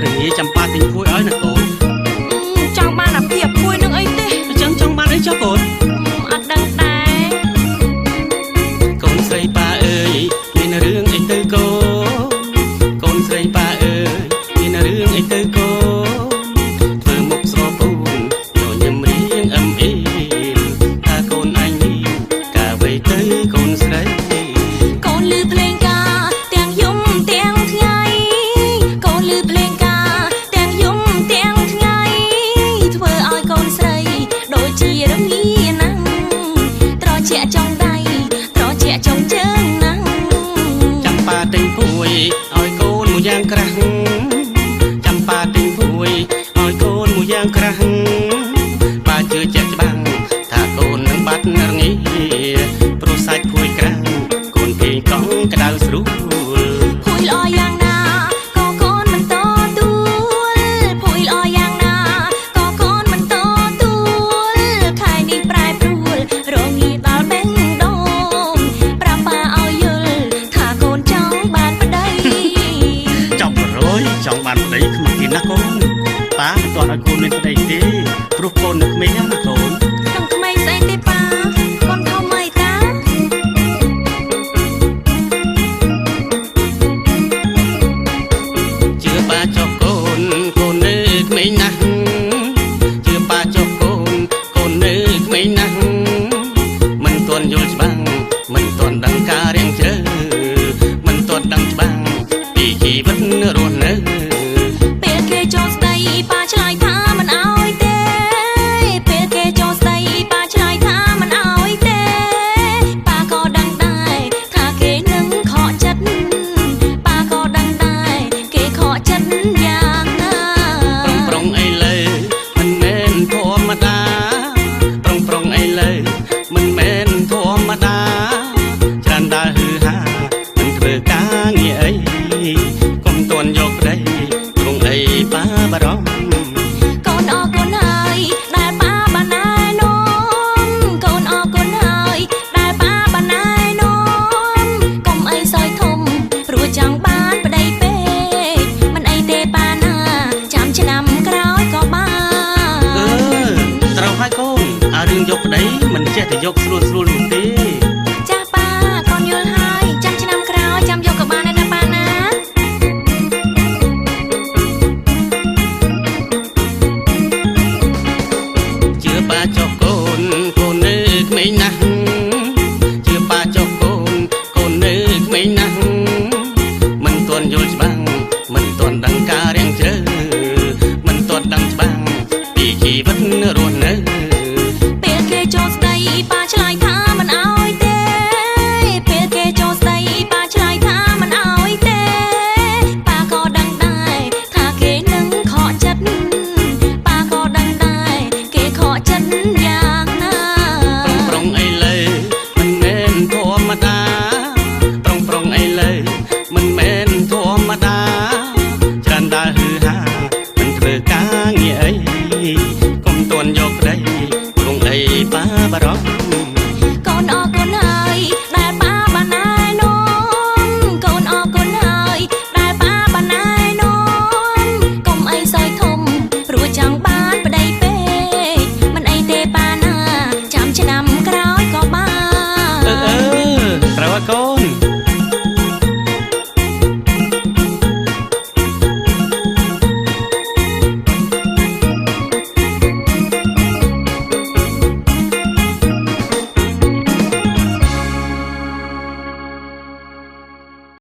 រងាចាំប៉ាទិញភួយឲ្យណាកូនចង់បានអាភាពភួយនឹងអីទេអញ្ចឹងចង់បានអីចុះកូនអត់ដឹងដែរកូនស្រីប៉ាអើយមានរឿងអីទៅកូនស្រីប៉ាអើយមានរឿងអីទៅកូនធ្វើមុខស្រពូនញញឹមរៀងអឹមអីថាកូនអញនេះកាវៃទៅកូនស្រីកូនលឺភ្លេងការទាំងយំទាំងថ្ងៃកូនលឺភ្លេងការទាំងយំទាំងថ្ងៃធ្វើឲ្យកូនស្រីដូចជារងាណាស់ត្រជាក់ចុងដៃត្រជាក់ចុងជើងណាស់ចាំប៉ាទិញភួយឲ្យកូនមួយយ៉ាងក្រាស់ចាំប៉ាទិញភួយឲ្យកូនមួយយ៉ាងក្រាស់ប៉ាជឿជាក់ច្បាំងថាកូននឹងបាត់រងាព្រោះសាច់ភួយក្រាស់កូនគេងកង់ក្តៅស្រួលភួយល្អយ៉ាងណាក៏កូនមិនតទួលភួយល្អយ៉ាងណាក៏កូនមិនតទួលខែនេះប្រែប្រួលរងាដល់បេះដូងប្រាប់ប៉ាឲ្យយល់ថាកូនចង់បានប្តីចង់100ចង់បានប្តីខ្មាស់គេណាកូនប៉ាមិនទាន់ឲ្យកូនមានប្តីទេព្រោះកូននៅក្មេងណាកូនក្នុងក្មេងស្អីទេប៉ាកូនធំអីតាជឿប៉ាចុះកូននៅក្មេងណាស់ជឿប៉ាចុះកូននៅក្មេងណាស់មិនទាន់យល់ច្បាស់មិនទាន់ដឹងការរៀងជ្រៅមិនទាន់ដឹងច្បាស់ពីជីវិតរស់នៅពេលគេចូលស្ដីប៉ាឆ្លើយថាមិនអោយទេពេលគេចូលស្ដីប៉ាឆ្លើយថាមិនអោយទេប៉ាក៏ដឹងដែរថាគេនឹងខកចិត្តប៉ាក៏ដឹងដែរគេខកចិត្តយ៉ាងណាប្រុងអីលើមិនមែនធម្មតាប្រុងអីលើមិនមែនធម្មតាច្រើនដើរហឺហាមិនធ្វើការងារអីកុំទាន់យកប្តីប្រុងអីប៉ាបារម្ភកូនអរគុណហើយដែលប៉ាបានណែនាំកូនអរគុណហើយដែលប៉ាបានណែនាំកុំអីសោយធំព្រោះចង់បានប្តីពេកមិនអីទេប៉ាណាចាំឆ្នាំក្រោយក៏បានត្រូវហើយកូនអារឿងយកប្តីមិនចេះតែយកស្រួលនោះទេ